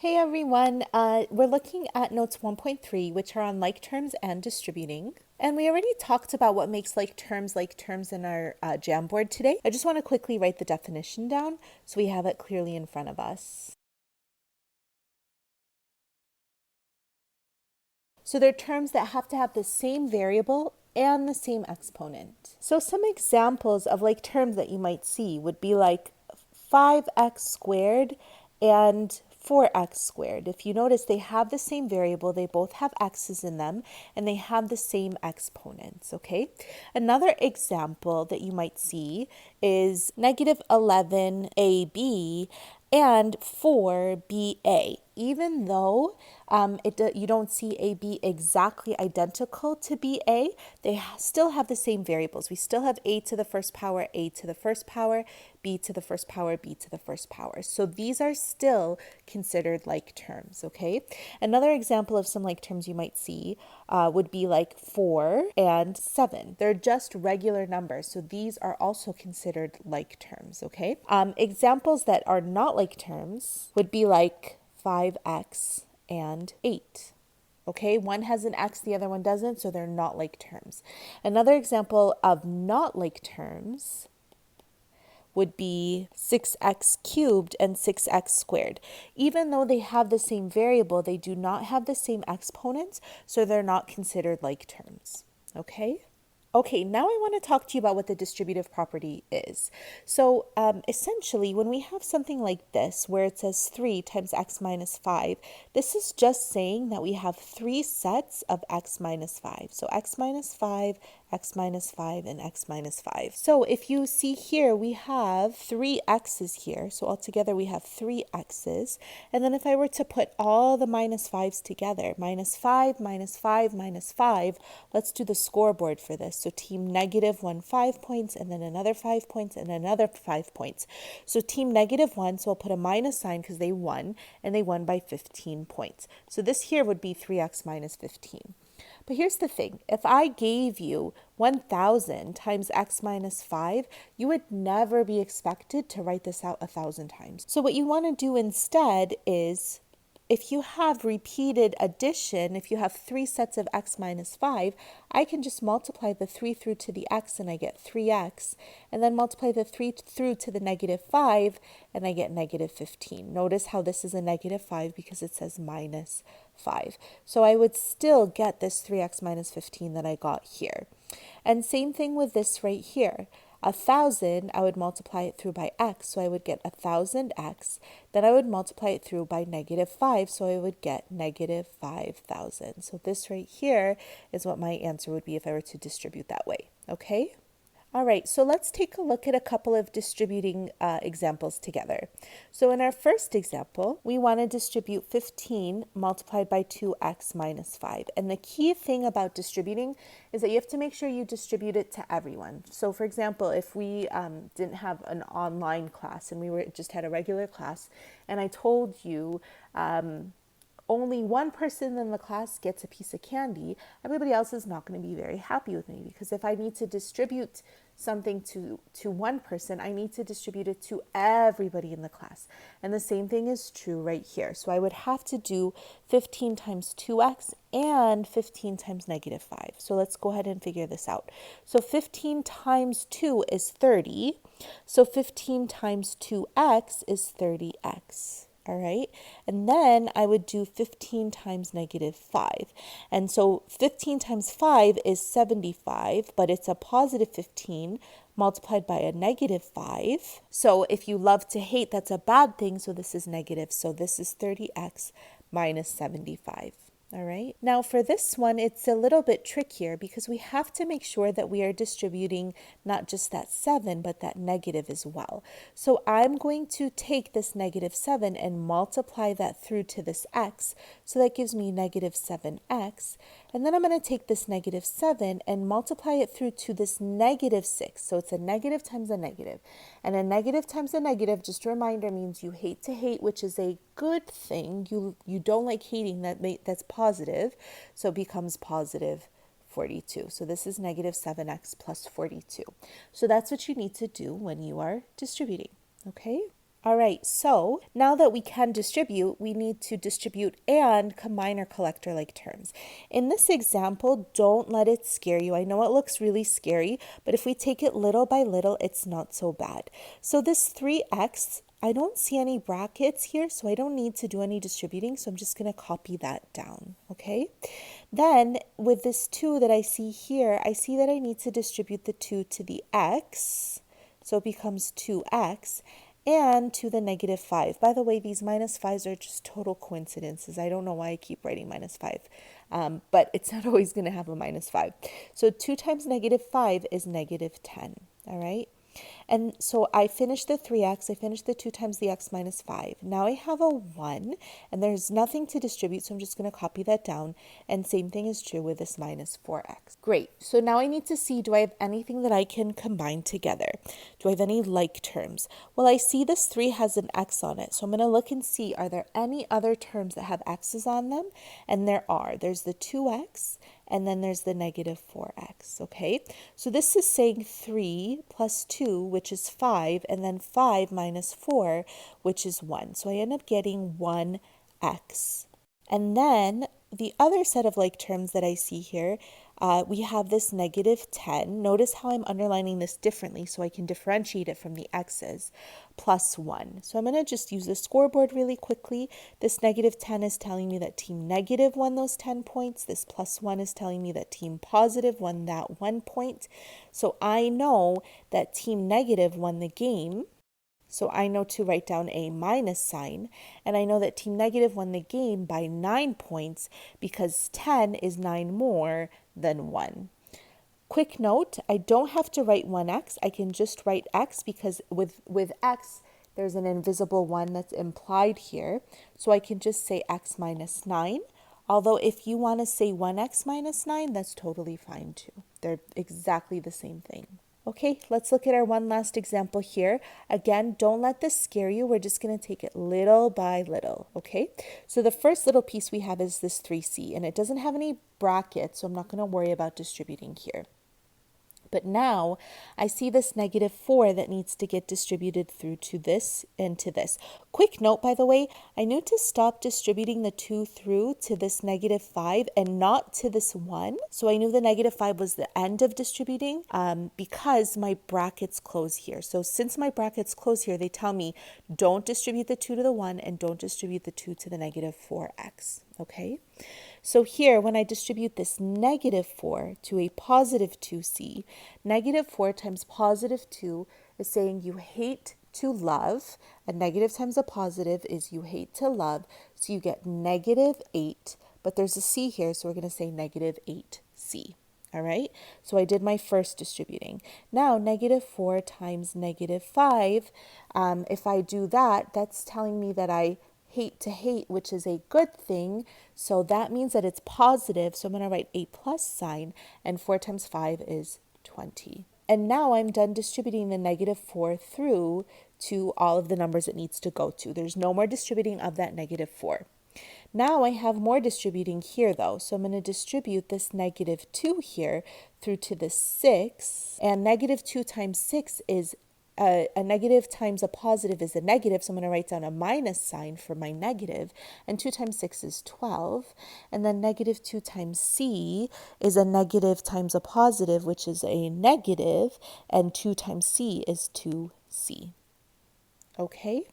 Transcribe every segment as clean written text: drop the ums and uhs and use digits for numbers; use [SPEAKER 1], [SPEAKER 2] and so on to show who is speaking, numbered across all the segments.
[SPEAKER 1] Hey everyone, we're looking at notes 1.3, which are on like terms and distributing. And we already talked about what makes like terms in our Jamboard today. I just want to quickly write the definition down so we have it clearly in front of us. So they're terms that have to have the same variable and the same exponent. So some examples of like terms that you might see would be like 5x squared and 4x squared. If you notice, they have the same variable, they both have x's in them, and they have the same exponents, okay? Another example that you might see is negative 11ab and 4BA. Even though you don't see AB exactly identical to BA, they still have the same variables. We still have A to the first power, A to the first power, B to the first power, B to the first power. So these are still considered like terms, okay? Another example of some like terms you might see would be like 4 and 7. They're just regular numbers, so these are also considered like terms, okay? Examples that are not like terms would be like 5x and 8. Okay, one has an x, the other one doesn't, so they're not like terms. Another example of not like terms would be 6x cubed and 6x squared. Even though they have the same variable, they do not have the same exponents, so they're not considered like terms. Okay? Okay, now I want to talk to you about what the distributive property is. So essentially, when we have something like this, where it says 3 times x minus 5, this is just saying that we have three sets of x minus 5. So x minus 5, x minus 5, and x minus 5. So if you see here, we have three x's here. So altogether, we have three x's. And then if I were to put all the minus 5's together, minus 5, minus 5, minus 5, let's do the scoreboard for this. So team negative won 5 points, and then another 5 points, and another 5 points. So team negative won, so I'll put a minus sign because they won, and they won by 15 points. So this here would be 3x minus 15. But here's the thing. If I gave you 1,000 times x minus 5, you would never be expected to write this out 1,000 times. So what you want to do instead is, if you have repeated addition, if you have three sets of x minus 5, I can just multiply the 3 through to the x and I get 3x, and then multiply the 3 through to the negative 5 and I get negative 15. Notice how this is a negative 5 because it says minus 5. So I would still get this 3x minus 15 that I got here. And same thing with this right here. 1,000, I would multiply it through by x, so I would get 1,000x. Then I would multiply it through by negative 5, so I would get negative 5,000. So this right here is what my answer would be if I were to distribute that way, okay? All right, so let's take a look at a couple of distributing examples together. So in our first example, we want to distribute 15 multiplied by 2x minus 5. And the key thing about distributing is that you have to make sure you distribute it to everyone. So for example, if we didn't have an online class and we just had a regular class, and I told you only one person in the class gets a piece of candy, everybody else is not going to be very happy with me, because if I need to distribute something to one person, I need to distribute it to everybody in the class. And the same thing is true right here. So I would have to do 15 times 2x and 15 times negative 5. So let's go ahead and figure this out. So 15 times 2 is 30. So 15 times 2x is 30x. All right, and then I would do 15 times negative 5. And so 15 times 5 is 75, but it's a positive 15 multiplied by a negative 5. So if you love to hate, that's a bad thing, so this is negative. So this is 30x minus 75. All right. Now for this one, it's a little bit trickier because we have to make sure that we are distributing not just that 7, but that negative as well. So I'm going to take this negative 7 and multiply that through to this x. So that gives me negative 7x. And then I'm going to take this negative 7 and multiply it through to this negative 6. So it's a negative times a negative. And a negative times a negative, just a reminder, means you hate to hate, which is a good thing. You don't like hating, that's positive. So it becomes positive 42. So this is negative 7x plus 42. So that's what you need to do when you are distributing. Okay? All right, so now that we can distribute, we need to distribute and combine or collect our like terms. In this example, don't let it scare you. I know it looks really scary, but if we take it little by little, it's not so bad. So this 3x, I don't see any brackets here, so I don't need to do any distributing, so I'm just going to copy that down, okay? Then with this 2 that I see here, I see that I need to distribute the 2 to the x, so it becomes 2x, and to the negative 5. By the way, these minus 5s are just total coincidences. I don't know why I keep writing minus 5, but it's not always going to have a minus 5. So 2 times negative 5 is negative 10, all right? And so I finished the 3x, I finished the 2 times the x minus 5. Now I have a 1, and there's nothing to distribute, so I'm just going to copy that down. And same thing is true with this minus 4x. Great. So now I need to see, do I have anything that I can combine together? Do I have any like terms? Well, I see this 3 has an x on it, so I'm going to look and see, are there any other terms that have x's on them? And there are. There's the 2x, and then there's the negative 4x, okay? So this is saying 3 plus 2, which is 5, and then 5 minus 4, which is 1. So I end up getting 1x. And then the other set of like terms that I see here, we have this negative 10. Notice how I'm underlining this differently so I can differentiate it from the x's, plus 1. So I'm going to just use the scoreboard really quickly. This negative 10 is telling me that team negative won those 10 points. This plus 1 is telling me that team positive won that 1 point. So I know that team negative won the game. So I know to write down a minus sign, and I know that team negative won the game by 9 points because 10 is 9 more than 1. Quick note, I don't have to write 1x, I can just write x because with x, there's an invisible 1 that's implied here. So I can just say x minus 9. Although if you want to say 1x minus 9, that's totally fine too. They're exactly the same thing. Okay, let's look at our one last example here. Again, don't let this scare you. We're just going to take it little by little, okay? So the first little piece we have is this 3c, and it doesn't have any brackets, so I'm not going to worry about distributing here. But now I see this negative 4 that needs to get distributed through to this and to this. Quick note, by the way, I need to stop distributing the 2 through to this negative 5 and not to this 1. So I knew the negative 5 was the end of distributing because my brackets close here. So since my brackets close here, they tell me don't distribute the 2 to the 1 and don't distribute the 2 to the negative 4x. Okay? So here, when I distribute this negative 4 to a positive 2c, negative 4 times positive 2 is saying you hate to love. A negative times a positive is you hate to love. So you get negative 8, but there's a c here, so we're going to say negative 8c. All right, so I did my first distributing. Now, negative 4 times negative 5, if I do that, that's telling me that I hate to hate, which is a good thing. So that means that it's positive. So I'm going to write a plus sign, and 4 times 5 is 20. And now I'm done distributing the negative 4 through to all of the numbers it needs to go to. There's no more distributing of that negative 4. Now I have more distributing here though, so I'm going to distribute this negative 2 here through to the 6, and negative 2 times 6 is a negative times a positive is a negative, so I'm going to write down a minus sign for my negative, and 2 times 6 is 12, and then negative 2 times c is a negative times a positive, which is a negative, and 2 times c is 2c. Okay?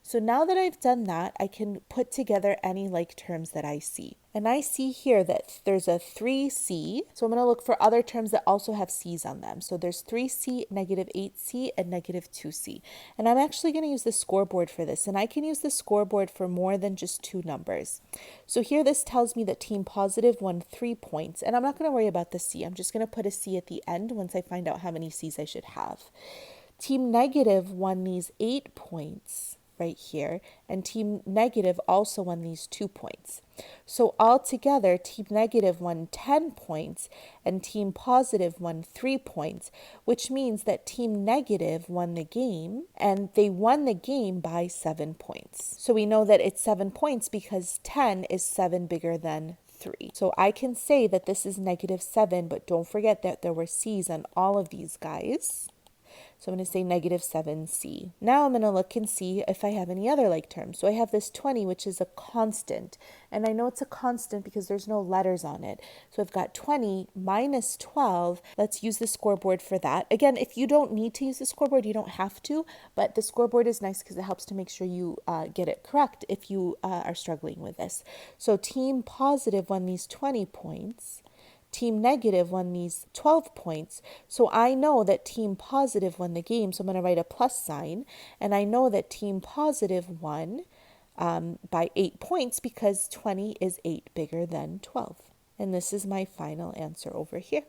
[SPEAKER 1] So now that I've done that, I can put together any like terms that I see. And I see here that there's a 3c. So I'm going to look for other terms that also have c's on them. So there's 3c, negative 8c, and negative 2c. And I'm actually going to use the scoreboard for this. And I can use the scoreboard for more than just 2 numbers. So here this tells me that team positive won 3 points. And I'm not going to worry about the c. I'm just going to put a c at the end once I find out how many c's I should have. Team negative won these 8 points right here, and team negative also won these 2 points. So altogether, team negative won 10 points and team positive won 3 points, which means that team negative won the game, and they won the game by 7 points. So we know that it's 7 points because 10 is 7 bigger than 3. So I can say that this is negative 7, but don't forget that there were c's on all of these guys. So I'm going to say negative 7c. Now I'm going to look and see if I have any other like terms. So I have this 20, which is a constant. And I know it's a constant because there's no letters on it. So I've got 20 minus 12. Let's use the scoreboard for that. Again, if you don't need to use the scoreboard, you don't have to. But the scoreboard is nice because it helps to make sure you get it correct if you are struggling with this. So team positive won these 20 points. Team negative won these 12 points. So I know that team positive won the game. So I'm going to write a plus sign. And I know that team positive won by 8 points because 20 is 8 bigger than 12. And this is my final answer over here.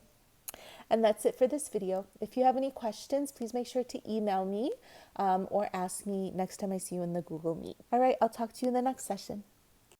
[SPEAKER 1] And that's it for this video. If you have any questions, please make sure to email me or ask me next time I see you in the Google Meet. All right, I'll talk to you in the next session.